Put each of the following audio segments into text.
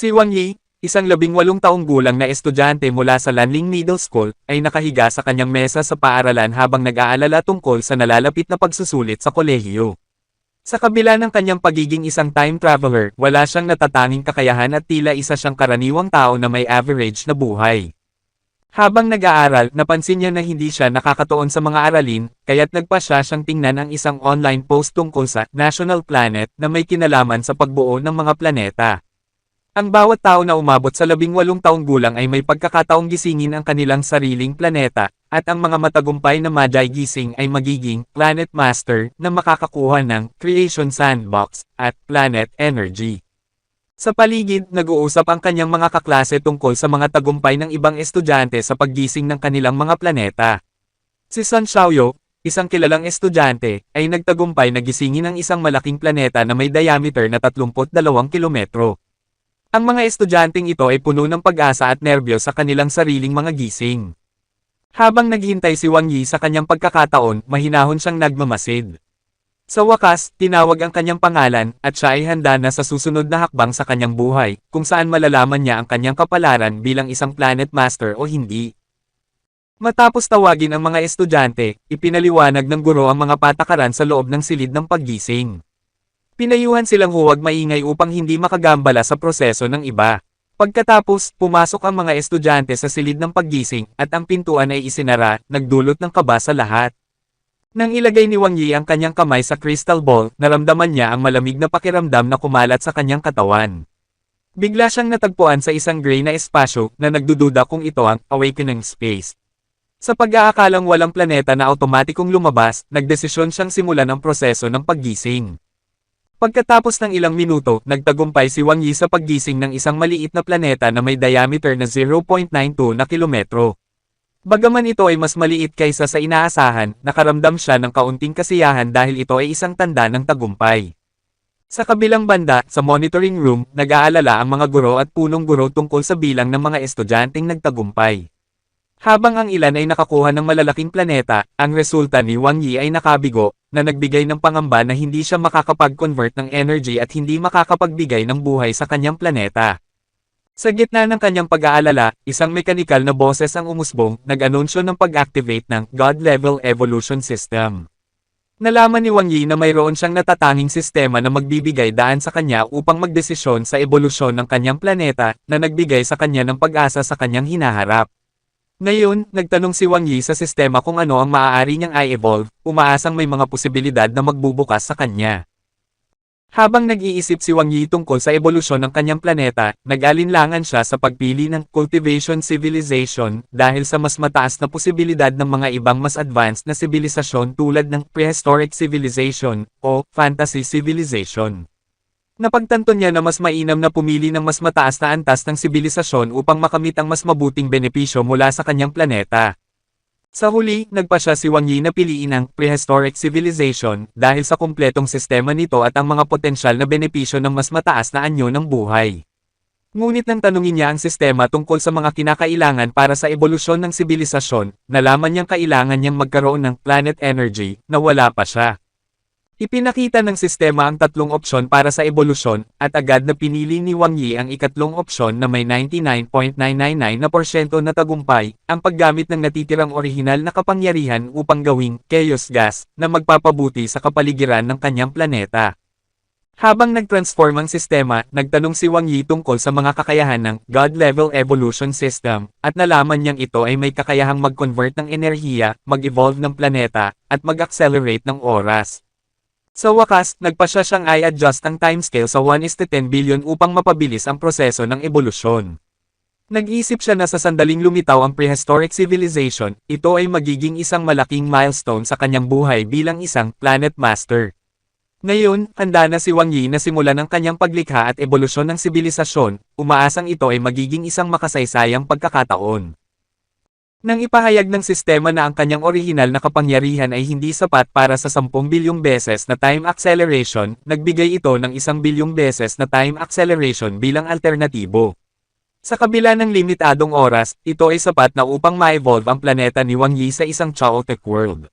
Si Wang Yi, isang 18 taong gulang na estudyante mula sa Lanling Middle School, ay nakahiga sa kanyang mesa sa paaralan habang nag-aalala tungkol sa nalalapit na pagsusulit sa kolehiyo. Sa kabila ng kanyang pagiging isang time traveler, wala siyang natatanging kakayahan at tila isa siyang karaniwang tao na may average na buhay. Habang nag-aaral, napansin niya na hindi siya nakakatuon sa mga aralin, kaya't nagpasya siyang tingnan ang isang online post tungkol sa National Planet na may kinalaman sa pagbuo ng mga planeta. Ang bawat tao na umabot sa 18 taong gulang ay may pagkakataong gisingin ang kanilang sariling planeta, at ang mga matagumpay na Magi gising ay magiging Planet Master na makakakuha ng Creation Sandbox at Planet Energy. Sa paligid, nag-uusap ang kanyang mga kaklase tungkol sa mga tagumpay ng ibang estudyante sa paggising ng kanilang mga planeta. Si Sun Xiaoyo, isang kilalang estudyante, ay nagtagumpay na gisingin ang isang malaking planeta na may diameter na 32 kilometro. Ang mga estudyanteng ito ay puno ng pag-asa at nerbiyos sa kanilang sariling mga gising. Habang naghihintay si Wang Yi sa kanyang pagkakataon, mahinahon siyang nagmamasid. Sa wakas, tinawag ang kanyang pangalan, at siya ay handa na sa susunod na hakbang sa kanyang buhay, kung saan malalaman niya ang kanyang kapalaran bilang isang Planet Master o hindi. Matapos tawagin ang mga estudyante, ipinaliwanag ng guro ang mga patakaran sa loob ng silid ng paggising. Pinayuhan silang huwag maingay upang hindi makagambala sa proseso ng iba. Pagkatapos, pumasok ang mga estudyante sa silid ng paggising, at ang pintuan ay isinara, nagdulot ng kaba sa lahat. Nang ilagay ni Wang Yi ang kanyang kamay sa crystal ball, naramdaman niya ang malamig na pakiramdam na kumalat sa kanyang katawan. Bigla siyang natagpuan sa isang gray na espasyo na nagdududa kung ito ang awakening space. Sa pag-aakalang walang planeta na automatikong lumabas, nagdesisyon siyang simulan ang proseso ng paggising. Pagkatapos ng ilang minuto, nagtagumpay si Wang Yi sa paggising ng isang maliit na planeta na may diameter na 0.92 na kilometro. Bagaman ito ay mas maliit kaysa sa inaasahan, nakaramdam siya ng kaunting kasiyahan dahil ito ay isang tanda ng tagumpay. Sa kabilang banda, sa monitoring room, nag-aalala ang mga guro at punong guro tungkol sa bilang ng mga estudyanteng nagtagumpay. Habang ang ilan ay nakakuha ng malalaking planeta, ang resulta ni Wang Yi ay nakabigo, na nagbigay ng pangamba na hindi siya makakapag-convert ng energy at hindi makakapagbigay ng buhay sa kanyang planeta. Sa gitna ng kanyang pag-aalala, isang mekanikal na boses ang umusbong, nag-anunsyo ng pag-activate ng God-level evolution system. Nalaman ni Wang Yi na mayroon siyang natatanging sistema na magbibigay daan sa kanya upang magdesisyon sa ebolusyon ng kanyang planeta, na nagbigay sa kanya ng pag-asa sa kanyang hinaharap. Ngayon, nagtanong si Wang Yi sa sistema kung ano ang maaari niyang i-evolve, umaasang may mga posibilidad na magbubukas sa kanya. Habang nag-iisip si Wang Yi tungkol sa ebolusyon ng kanyang planeta, nag-alinlangan siya sa pagpili ng cultivation civilization dahil sa mas mataas na posibilidad ng mga ibang mas advanced na sibilisasyon tulad ng prehistoric civilization o fantasy civilization. Napagtanto niya na mas mainam na pumili ng mas mataas na antas ng sibilisasyon upang makamit ang mas mabuting benepisyo mula sa kanyang planeta. Sa huli, nagpasya si Wang Yi na piliin ang prehistoric civilization dahil sa kumpletong sistema nito at ang mga potensyal na benepisyo ng mas mataas na anyo ng buhay. Ngunit nang tanungin niya ang sistema tungkol sa mga kinakailangan para sa ebolusyon ng sibilisasyon, nalaman niyang kailangan niyang magkaroon ng planet energy na wala pa siya. Ipinakita ng sistema ang tatlong opsyon para sa ebolusyon, at agad na pinili ni Wang Yi ang ikatlong opsyon na may 99.999% na tagumpay, ang paggamit ng natitirang orihinal na kapangyarihan upang gawing chaos gas na magpapabuti sa kapaligiran ng kanyang planeta. Habang nag-transform ang sistema, nagtanong si Wang Yi tungkol sa mga kakayahan ng God-level evolution system, at nalaman niyang ito ay may kakayahang mag-convert ng enerhiya, mag-evolve ng planeta, at mag-accelerate ng oras. Sa wakas, nagpasya siyang i-adjust ang timescale sa 1:10 billion upang mapabilis ang proseso ng ebolusyon. Nag-isip siya na sa sandaling lumitaw ang prehistoric civilization, ito ay magiging isang malaking milestone sa kanyang buhay bilang isang Planet Master. Ngayon, handa na si Wang Yi na simulan ang kanyang paglikha at ebolusyon ng sibilisasyon, umaasang ito ay magiging isang makasaysayang pagkakataon. Nang ipahayag ng sistema na ang kanyang orihinal na kapangyarihan ay hindi sapat para sa 10 bilyong beses na time acceleration, nagbigay ito ng 1 bilyong beses na time acceleration bilang alternatibo. Sa kabila ng limitadong oras, ito ay sapat na upang ma-evolve ang planeta ni Wang Yi sa isang chaotic world.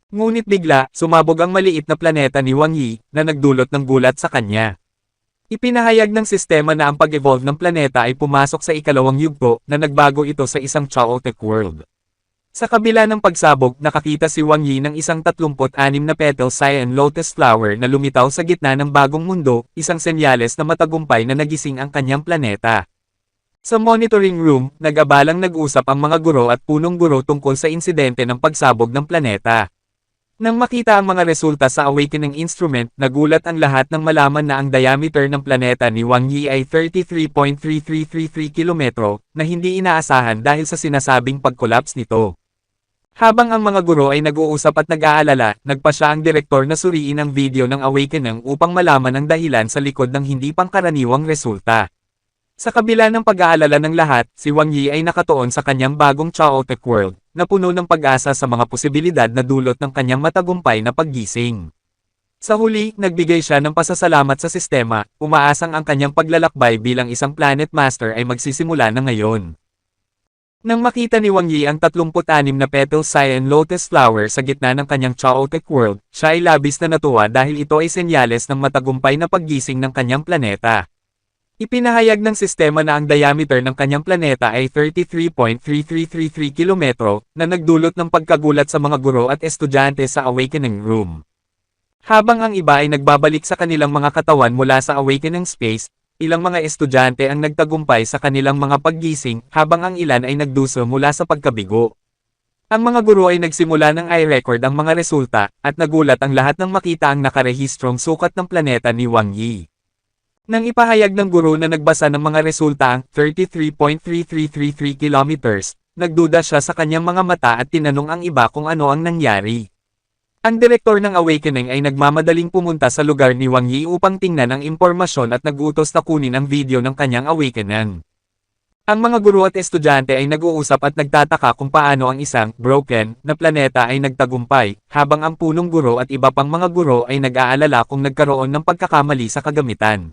Ngunit bigla, sumabog ang maliit na planeta ni Wang Yi, na nagdulot ng gulat sa kanya. Ipinahayag ng sistema na ang pag-evolve ng planeta ay pumasok sa ikalawang yugto na nagbago ito sa isang chaotic world. Sa kabila ng pagsabog, nakakita si Wang Yi ng isang 36 na petal cyan lotus flower na lumitaw sa gitna ng bagong mundo, isang senyales na matagumpay na nagising ang kanyang planeta. Sa monitoring room, nag-abalang nag-usap ang mga guro at punong guro tungkol sa insidente ng pagsabog ng planeta. Nang makita ang mga resulta sa awakening instrument, nagulat ang lahat nang malaman na ang diameter ng planeta ni Wang Yi ay 33.3333 kilometro, na hindi inaasahan dahil sa sinasabing pag-collapse nito. Habang ang mga guro ay nag-uusap at nag-aalala, nagpa siya ang direktor na suriin ang video ng awakening upang malaman ang dahilan sa likod ng hindi pangkaraniwang resulta. Sa kabila ng pag-aalala ng lahat, si Wang Yi ay nakatuon sa kanyang bagong chaotic world, na puno ng pag-asa sa mga posibilidad na dulot ng kanyang matagumpay na paggising. Sa huli, nagbigay siya ng pasasalamat sa sistema, umaasang ang kanyang paglalakbay bilang isang planet master ay magsisimula na ngayon. Nang makita ni Wang Yi ang 36 na petal cyan lotus flower sa gitna ng kanyang chaotic world, siya ay labis na natuwa dahil ito ay senyales ng matagumpay na paggising ng kanyang planeta. Ipinahayag ng sistema na ang diameter ng kanyang planeta ay 33.3333 kilometro, na nagdulot ng pagkagulat sa mga guro at estudyante sa awakening room. Habang ang iba ay nagbabalik sa kanilang mga katawan mula sa awakening space, ilang mga estudyante ang nagtagumpay sa kanilang mga paggising, habang ang ilan ay nagduso mula sa pagkabigo. Ang mga guro ay nagsimula ng i-record ang mga resulta, at nagulat ang lahat nang makita ang nakarehistrong sukat ng planeta ni Wang Yi. Nang ipahayag ng guro na nagbasa ng mga resulta ang 33.3333 kilometers, nagduda siya sa kanyang mga mata at tinanong ang iba kung ano ang nangyari. Ang direktor ng awakening ay nagmamadaling pumunta sa lugar ni Wang Yi upang tingnan ang impormasyon at nag-utos na kunin ang video ng kanyang awakening. Ang mga guro at estudyante ay nag-uusap at nagtataka kung paano ang isang broken na planeta ay nagtagumpay, habang ang punong guro at iba pang mga guro ay nag-aalala kung nagkaroon ng pagkakamali sa kagamitan.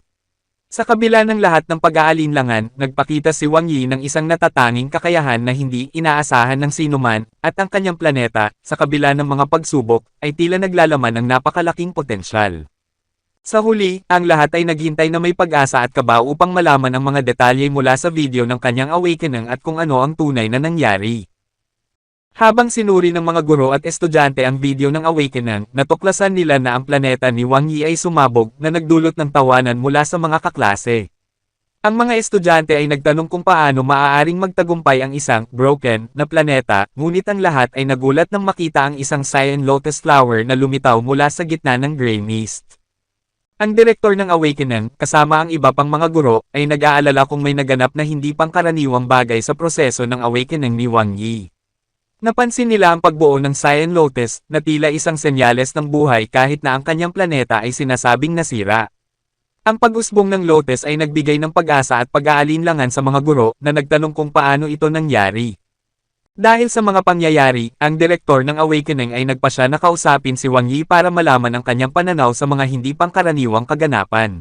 Sa kabila ng lahat ng pag-aalinlangan, nagpakita si Wang Yi ng isang natatanging kakayahan na hindi inaasahan ng sinuman, at ang kanyang planeta, sa kabila ng mga pagsubok, ay tila naglalaman ng napakalaking potensyal. Sa huli, ang lahat ay naghintay na may pag-asa at kaba upang malaman ang mga detalye mula sa video ng kanyang awakening at kung ano ang tunay na nangyari. Habang sinuri ng mga guro at estudyante ang video ng awakening, natuklasan nila na ang planeta ni Wang Yi ay sumabog na nagdulot ng tawanan mula sa mga kaklase. Ang mga estudyante ay nagtanong kung paano maaaring magtagumpay ang isang broken na planeta, ngunit ang lahat ay nagulat nang makita ang isang cyan lotus flower na lumitaw mula sa gitna ng gray mist. Ang direktor ng awakening, kasama ang iba pang mga guro, ay nag-aalala kung may naganap na hindi pangkaraniwang bagay sa proseso ng awakening ni Wang Yi. Napansin nila ang pagbuo ng cyan lotus, na tila isang senyales ng buhay kahit na ang kanyang planeta ay sinasabing nasira. Ang pag-usbong ng lotus ay nagbigay ng pag-asa at pag-aalinlangan sa mga guro, na nagtanong kung paano ito nangyari. Dahil sa mga pangyayari, ang direktor ng awakening ay nagpa siya na kausapin si Wang Yi para malaman ang kanyang pananaw sa mga hindi pangkaraniwang kaganapan.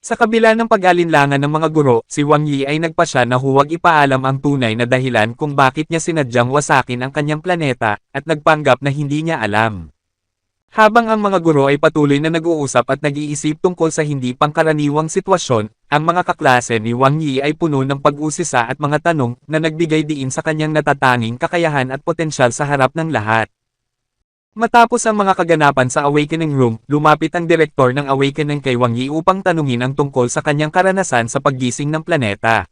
Sa kabila ng pag-alinlangan ng mga guro, si Wang Yi ay nagpa siya na huwag ipaalam ang tunay na dahilan kung bakit niya sinadyang wasakin ang kanyang planeta, at nagpanggap na hindi niya alam. Habang ang mga guro ay patuloy na nag-uusap at nag-iisip tungkol sa hindi pangkaraniwang sitwasyon, ang mga kaklase ni Wang Yi ay puno ng pag-usisa at mga tanong na nagbigay diin sa kanyang natatanging kakayahan at potensyal sa harap ng lahat. Matapos ang mga kaganapan sa awakening room, lumapit ang direktor ng awakening kay Wang Yi upang tanungin ang tungkol sa kanyang karanasan sa paggising ng planeta.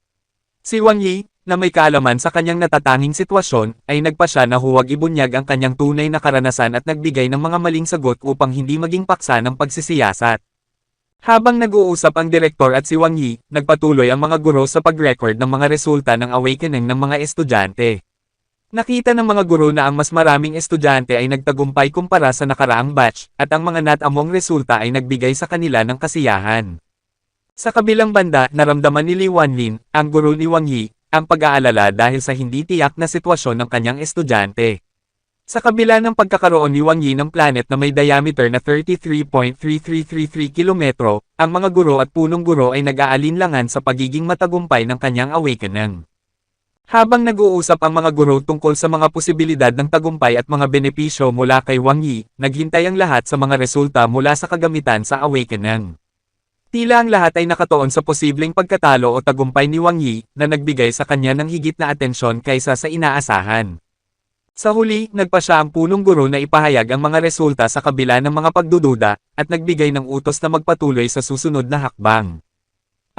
Si Wang Yi, na may kaalaman sa kanyang natatanging sitwasyon, ay nagpa siya na huwag ibunyag ang kanyang tunay na karanasan at nagbigay ng mga maling sagot upang hindi maging paksa ng pagsisiyasat. Habang nag-uusap ang direktor at si Wang Yi, nagpatuloy ang mga guro sa pag-record ng mga resulta ng awakening ng mga estudyante. Nakita ng mga guro na ang mas maraming estudyante ay nagtagumpay kumpara sa nakaraang batch, at ang mga natamong resulta ay nagbigay sa kanila ng kasiyahan. Sa kabilang banda, naramdaman ni Li Wanlin, ang guro ni Wang Yi, ang pag-aalala dahil sa hindi tiyak na sitwasyon ng kanyang estudyante. Sa kabila ng pagkakaroon ni Wang Yi ng planet na may diameter na 33.3333 kilometro, ang mga guro at punong guro ay nag-aalinlangan sa pagiging matagumpay ng kanyang awakening. Habang nag-uusap ang mga guro tungkol sa mga posibilidad ng tagumpay at mga benepisyo mula kay Wang Yi, naghintay ang lahat sa mga resulta mula sa kagamitan sa awakening. Tila ang lahat ay nakatuon sa posibleng pagkatalo o tagumpay ni Wang Yi, na nagbigay sa kanya ng higit na atensyon kaysa sa inaasahan. Sa huli, nagpa siya ang punong guro na ipahayag ang mga resulta sa kabila ng mga pagdududa, at nagbigay ng utos na magpatuloy sa susunod na hakbang.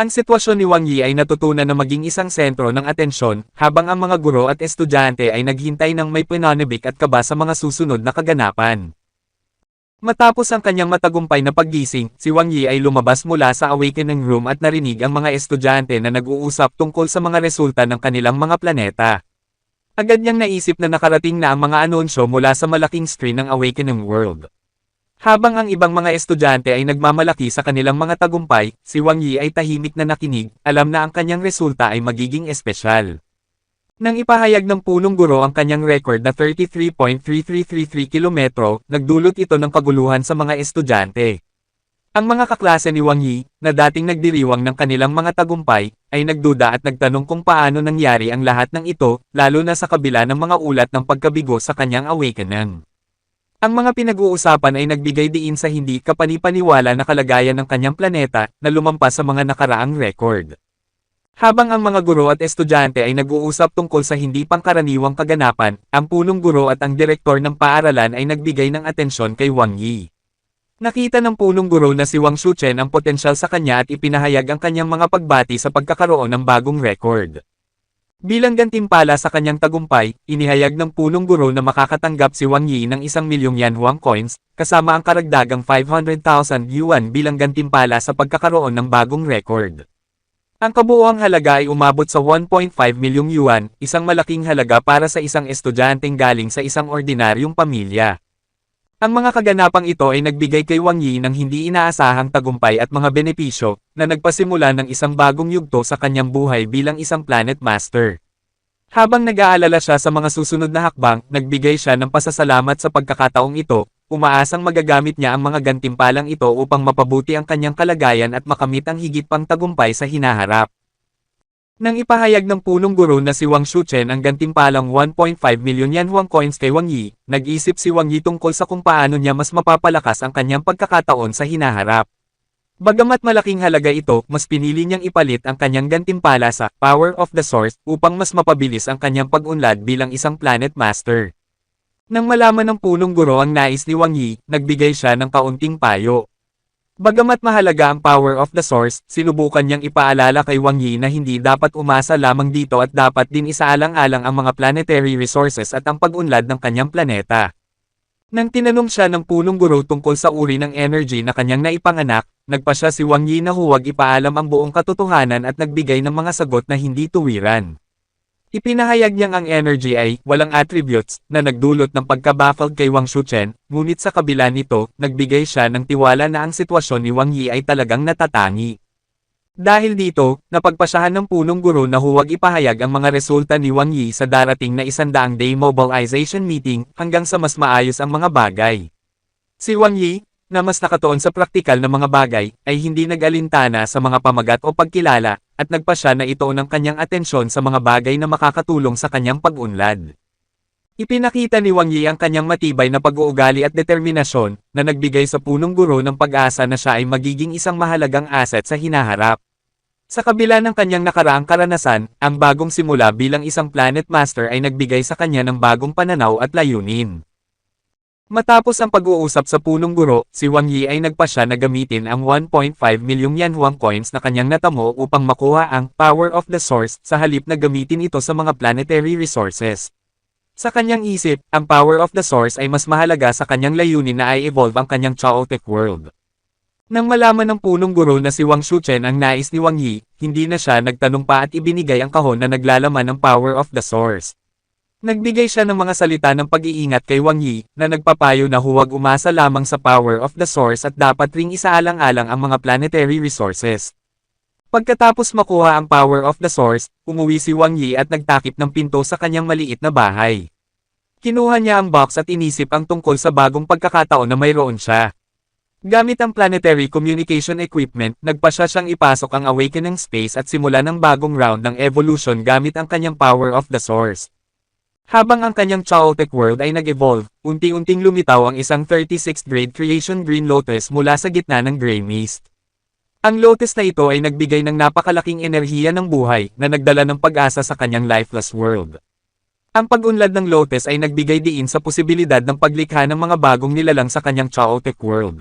Ang sitwasyon ni Wang Yi ay natutunan na maging isang sentro ng atensyon, habang ang mga guro at estudyante ay naghintay ng may pananabik at kaba sa mga susunod na kaganapan. Matapos ang kanyang matagumpay na paggising, si Wang Yi ay lumabas mula sa awakening room at narinig ang mga estudyante na nag-uusap tungkol sa mga resulta ng kanilang mga planeta. Agad niyang naisip na nakarating na ang mga anunsyo mula sa malaking screen ng awakening world. Habang ang ibang mga estudyante ay nagmamalaki sa kanilang mga tagumpay, si Wang Yi ay tahimik na nakinig, alam na ang kanyang resulta ay magiging espesyal. Nang ipahayag ng punong guro ang kanyang record na 33.3333 kilometro, nagdulot ito ng kaguluhan sa mga estudyante. Ang mga kaklase ni Wang Yi, na dating nagdiriwang ng kanilang mga tagumpay, ay nagduda at nagtanong kung paano nangyari ang lahat ng ito, lalo na sa kabila ng mga ulat ng pagkabigo sa kanyang awakening. Ang mga pinag-uusapan ay nagbigay diin sa hindi kapanipaniwala na kalagayan ng kanyang planeta, na lumampas sa mga nakaraang record. Habang ang mga guro at estudyante ay nag-uusap tungkol sa hindi pangkaraniwang kaganapan, ang punong guro at ang direktor ng paaralan ay nagbigay ng atensyon kay Wang Yi. Nakita ng punong guro na si Wang Shuchen ang potensyal sa kanya at ipinahayag ang kanyang mga pagbati sa pagkakaroon ng bagong record. Bilang gantimpala sa kanyang tagumpay, inihayag ng punong guro na makakatanggap si Wang Yi ng 1,000,000 Yanhuang coins, kasama ang karagdagang 500,000 yuan bilang gantimpala sa pagkakaroon ng bagong record. Ang kabuuang halaga ay umabot sa 1.5 milyong yuan, isang malaking halaga para sa isang estudyanteng galing sa isang ordinaryong pamilya. Ang mga kaganapang ito ay nagbigay kay Wang Yi ng hindi inaasahang tagumpay at mga benepisyo, na nagpasimula ng isang bagong yugto sa kanyang buhay bilang isang Planet Master. Habang nag-aalala siya sa mga susunod na hakbang, nagbigay siya ng pasasalamat sa pagkakataong ito, umaasang magagamit niya ang mga gantimpalang ito upang mapabuti ang kanyang kalagayan at makamit ang higit pang tagumpay sa hinaharap. Nang ipahayag ng punong guro na si Wang Shuchen ang gantimpalang 1.5 milyon Yanhuang coins kay Wang Yi, nag-isip si Wang Yi tungkol sa kung paano niya mas mapapalakas ang kanyang pagkakataon sa hinaharap. Bagamat malaking halaga ito, mas pinili niyang ipalit ang kanyang gantimpala sa Power of the Source upang mas mapabilis ang kanyang pag-unlad bilang isang Planet Master. Nang malaman ng punong guro ang nais ni Wang Yi, nagbigay siya ng kaunting payo. Bagamat mahalaga ang Power of the Source, sinubukan niyang ipaalala kay Wang Yi na hindi dapat umasa lamang dito at dapat din isaalang-alang ang mga planetary resources at ang pag-unlad ng kanyang planeta. Nang tinanong siya ng punong guro tungkol sa uri ng energy na kanyang naipanganak, nagpa siya si Wang Yi na huwag ipaalam ang buong katotohanan at nagbigay ng mga sagot na hindi tuwiran. Ipinahayag niyang ang energy ay walang attributes na nagdulot ng pagka-baffled kay Wang Shuchen, ngunit sa kabila nito, nagbigay siya ng tiwala na ang sitwasyon ni Wang Yi ay talagang natatangi. Dahil dito, napagpasyahan ng punong guro na huwag ipahayag ang mga resulta ni Wang Yi sa darating na 100-day mobilization meeting hanggang sa mas maayos ang mga bagay. Si Wang Yi, na mas nakatuon sa praktikal na mga bagay, ay hindi nag-alintana sa mga pamagat o pagkilala, at nagpa siya na ituon ang kanyang atensyon sa mga bagay na makakatulong sa kanyang pag-unlad. Ipinakita ni Wang Yi ang kanyang matibay na pag-uugali at determinasyon, na nagbigay sa punong guro ng pag-asa na siya ay magiging isang mahalagang asset sa hinaharap. Sa kabila ng kanyang nakaraang karanasan, ang bagong simula bilang isang Planet Master ay nagbigay sa kanya ng bagong pananaw at layunin. Matapos ang pag-uusap sa punong guro, si Wang Yi ay nagpa siya na gamitin ang 1.5 milyong Yanhuang coins na kanyang natamo upang makuha ang Power of the Source sa halip na gamitin ito sa mga planetary resources. Sa kanyang isip, ang Power of the Source ay mas mahalaga sa kanyang layunin na i-evolve ang kanyang chaotic world. Nang malaman ng punong guro na si Wang Shuchen ang nais ni Wang Yi, hindi na siya nagtanong pa at ibinigay ang kahon na naglalaman ng Power of the Source. Nagbigay siya ng mga salita ng pag-iingat kay Wang Yi, na nagpapayo na huwag umasa lamang sa Power of the Source at dapat ring isaalang-alang ang mga planetary resources. Pagkatapos makuha ang Power of the Source, umuwi si Wang Yi at nagtakip ng pinto sa kanyang maliit na bahay. Kinuha niya ang box at inisip ang tungkol sa bagong pagkakataon na mayroon siya. Gamit ang planetary communication equipment, nagpa siya siyang ipasok ang awakening space at simula ng bagong round ng evolution gamit ang kanyang Power of the Source. Habang ang kanyang chaotic world ay nag-evolve, unti-unting lumitaw ang isang 36th grade creation green lotus mula sa gitna ng gray mist. Ang lotus na ito ay nagbigay ng napakalaking enerhiya ng buhay na nagdala ng pag-asa sa kanyang lifeless world. Ang pag-unlad ng lotus ay nagbigay diin sa posibilidad ng paglikha ng mga bagong nilalang sa kanyang chaotic world.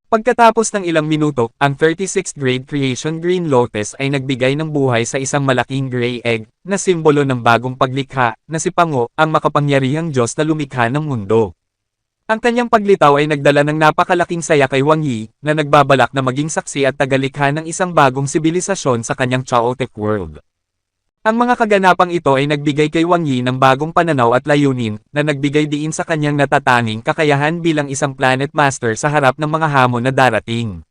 Pagkatapos ng ilang minuto, ang 36th grade creation green lotus ay nagbigay ng buhay sa isang malaking gray egg, na simbolo ng bagong paglikha, na si Pango, ang makapangyarihang Diyos na lumikha ng mundo. Ang kanyang paglitaw ay nagdala ng napakalaking saya kay Wang Yi, na nagbabalak na maging saksi at tagalikha ng isang bagong sibilisasyon sa kanyang chaotic world. Ang mga kaganapang ito ay nagbigay kay Wang Yi ng bagong pananaw at layunin, na nagbigay diin sa kanyang natatanging kakayahan bilang isang planet master sa harap ng mga hamon na darating.